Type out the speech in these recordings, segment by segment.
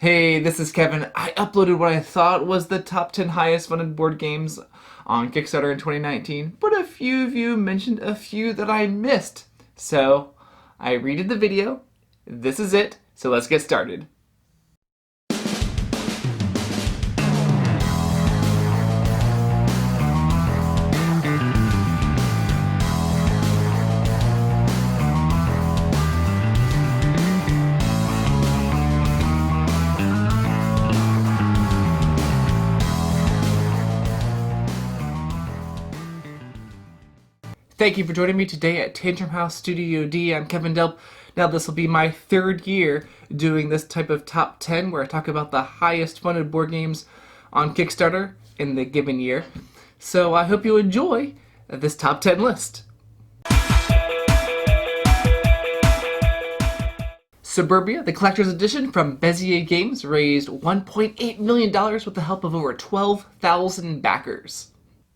Hey, this is Kevin. I uploaded what I thought was the top 10 highest funded board games on Kickstarter in 2019, but a few of you mentioned a few that I missed. So I redid the video. This is it, so let's get started. Thank you for joining me today at Tantrum House Studio D. I'm Kevin Delp. Now this will be my third year doing this type of top 10 where I talk about the highest funded board games on Kickstarter in the given year. So I hope you enjoy this top 10 list. Suburbia, the collector's edition from Bezier Games, raised $1.8 million with the help of over 12,000 backers.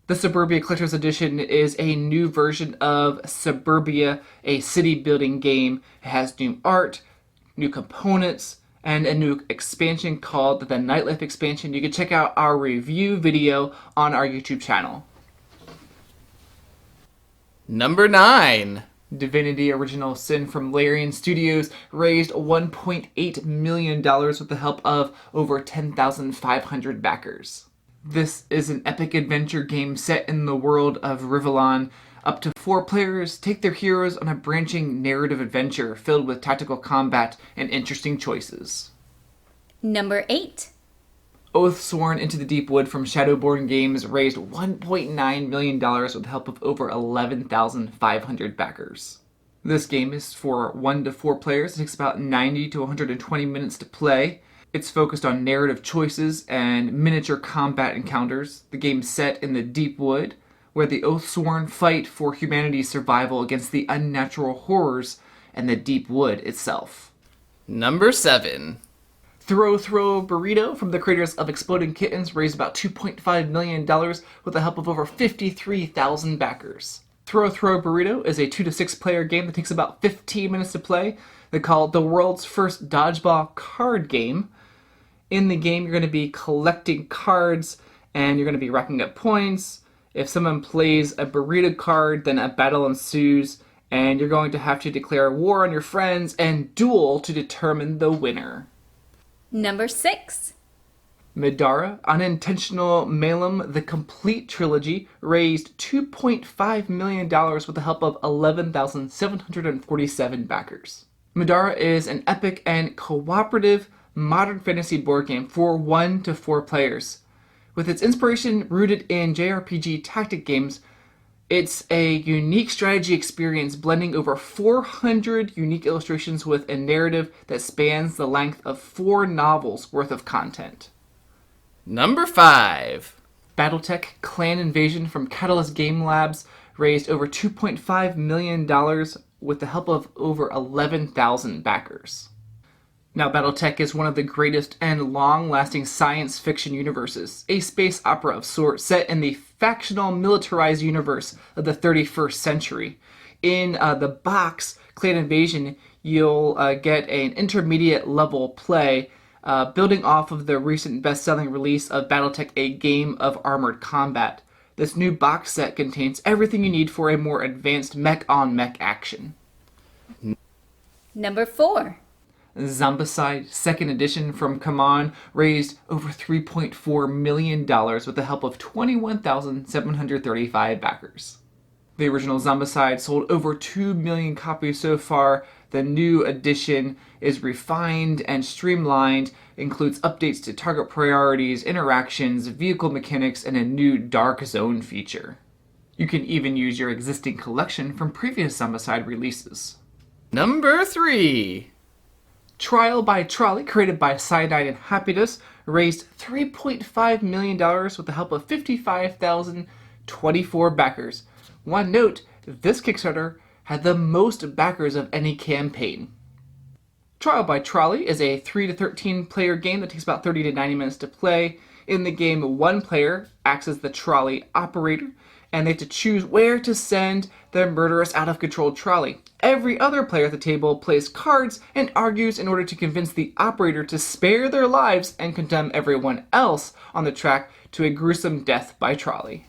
The Suburbia Collector's Edition is a new version of Suburbia, a city-building game. It has new art, new components, and a new expansion called the Nightlife expansion. You can check out our review video on our YouTube channel. Number 9. Divinity Original Sin from Larian Studios raised $1.8 million with the help of over 10,500 backers. This is an epic adventure game set in the world of Rivellon. Up to 4 players take their heroes on a branching narrative adventure filled with tactical combat and interesting choices. Number 8. Oathsworn Into the Deepwood from Shadowborne Games raised $1.9 million with the help of over 11,500 backers. This game is for 1 to 4 players. It takes about 90 to 120 minutes to play. It's focused on narrative choices and miniature combat encounters. The game's set in the Deepwood, where the Oathsworn fight for humanity's survival against the unnatural horrors and the Deepwood itself. Number 7. Throw Burrito from the creators of Exploding Kittens raised about $2.5 million with the help of over 53,000 backers. Throw Burrito is a 2 to 6 player game that takes about 15 minutes to play. They call it the world's first dodgeball card game. In the game, you're going to be collecting cards, and you're going to be racking up points. If someone plays a burrito card, then a battle ensues, and you're going to have to declare war on your friends and duel to determine the winner. Number 6. Madera, Unintentional Malum, the complete trilogy, raised $2.5 million with the help of 11,747 backers. Madera is an epic and cooperative modern fantasy board game for 1 to 4 players. With its inspiration rooted in JRPG tactic games, it's a unique strategy experience blending over 400 unique illustrations with a narrative that spans the length of 4 novels worth of content. Number 5. Battletech Clan Invasion from Catalyst Game Labs raised over $2.5 million with the help of over 11,000 backers. Now, Battletech is one of the greatest and long-lasting science fiction universes, a space opera of sorts set in the factional militarized universe of the 31st century. In the box, Clan Invasion, you'll get an intermediate level play building off of the recent best-selling release of Battletech, a game of armored combat. This new box set contains everything you need for a more advanced mech-on-mech action. Number 4. Zombicide, 2nd edition from CMON, raised over $3.4 million with the help of 21,735 backers. The original Zombicide sold over 2 million copies so far. The new edition is refined and streamlined, includes updates to target priorities, interactions, vehicle mechanics, and a new Dark Zone feature. You can even use your existing collection from previous Zombicide releases. Number 3. Trial by Trolley, created by Cianide and Happiness, raised $3.5 million with the help of 55,024 backers. One note, this Kickstarter had the most backers of any campaign. Trial by Trolley is a 3 to 13 player game that takes about 30 to 90 minutes to play. In the game, 1 player acts as the trolley operator, and they have to choose where to send their murderous out-of-control trolley. Every other player at the table plays cards and argues in order to convince the operator to spare their lives and condemn everyone else on the track to a gruesome death by trolley.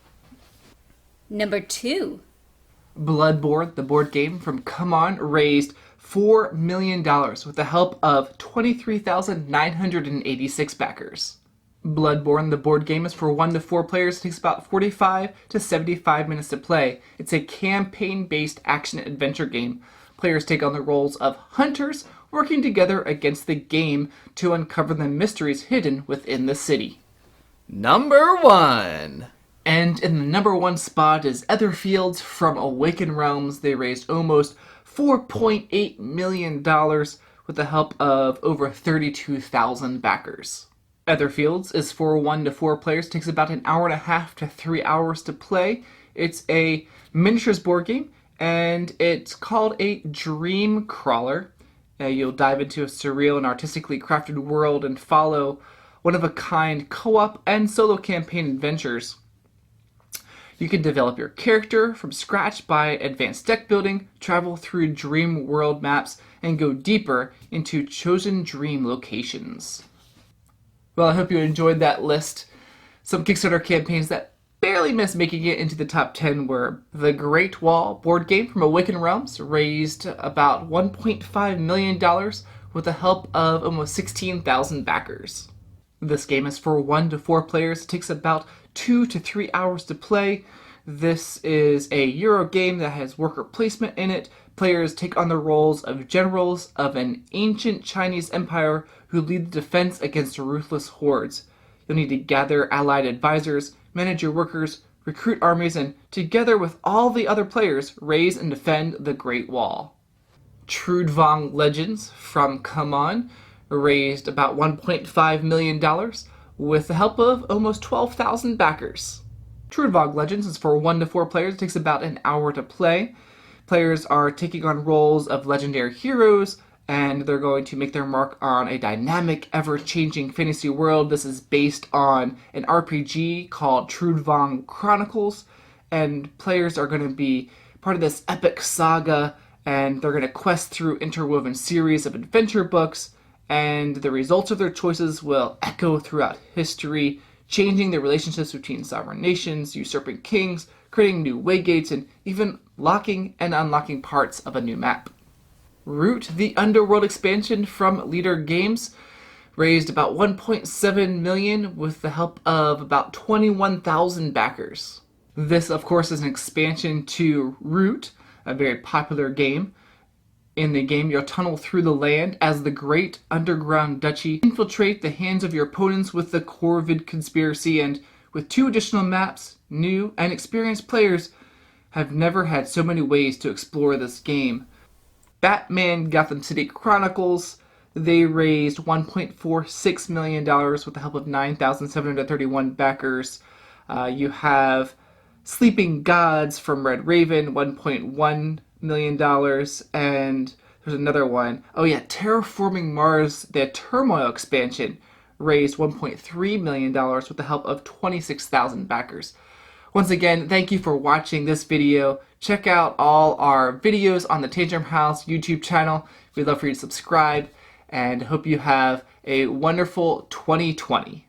Number 2. Bloodborne, the board game from CMON, raised $4 million with the help of 23,986 backers. Bloodborne, the board game, is for 1 to 4 players. It takes about 45 to 75 minutes to play. It's a campaign-based action-adventure game. Players take on the roles of hunters working together against the game to uncover the mysteries hidden within the city. Number 1. And in the number 1 spot is Etherfields from Awaken Realms. They raised almost $4.8 million with the help of over 32,000 backers. Etherfields is for 1 to 4 players. It takes about an hour and a half to 3 hours to play. It's a miniatures board game, and it's called a dream crawler. You'll dive into a surreal and artistically crafted world and follow one-of-a-kind co-op and solo campaign adventures. You can develop your character from scratch by advanced deck building, travel through dream world maps, and go deeper into chosen dream locations. Well, I hope you enjoyed that list. Some Kickstarter campaigns that barely missed making it into the top 10 were the Great Wall board game from Awaken Realms, raised about $1.5 million with the help of almost 16,000 backers. This game is for 1 to 4 players. It takes about 2 to 3 hours to play. This is a Euro game that has worker placement in it. Players take on the roles of generals of an ancient Chinese empire who lead the defense against ruthless hordes. You'll need to gather allied advisors, manage your workers, recruit armies, and together with all the other players, raise and defend the Great Wall. Trude Vong Legends from CMON raised about $1.5 million with the help of almost 12,000 backers. Trude Vong Legends is for 1 to 4 players. It takes about an hour to play. Players are taking on roles of legendary heroes, and they're going to make their mark on a dynamic, ever-changing fantasy world. This is based on an RPG called Trude Vong Chronicles, and players are going to be part of this epic saga, and they're going to quest through interwoven series of adventure books, and the results of their choices will echo throughout history, changing the relationships between sovereign nations, usurping kings, creating new waygates, and even locking and unlocking parts of a new map. Root, the Underworld expansion from Leader Games, raised about $1.7 million with the help of about 21,000 backers. This, of course, is an expansion to Root, a very popular game. In the game, you'll tunnel through the land as the Great Underground Duchy, infiltrate the hands of your opponents with the Corvid Conspiracy, and with 2 additional maps, new and experienced players have never had so many ways to explore this game. Batman Gotham City Chronicles, they raised $1.46 million with the help of 9,731 backers. You have Sleeping Gods from Red Raven, $1.1 million, and there's another one. Oh yeah, Terraforming Mars, the Turmoil expansion, raised $1.3 million with the help of 26,000 backers. Once again, thank you for watching this video. Check out all our videos on the Tantrum House YouTube channel. We'd love for you to subscribe, and hope you have a wonderful 2020.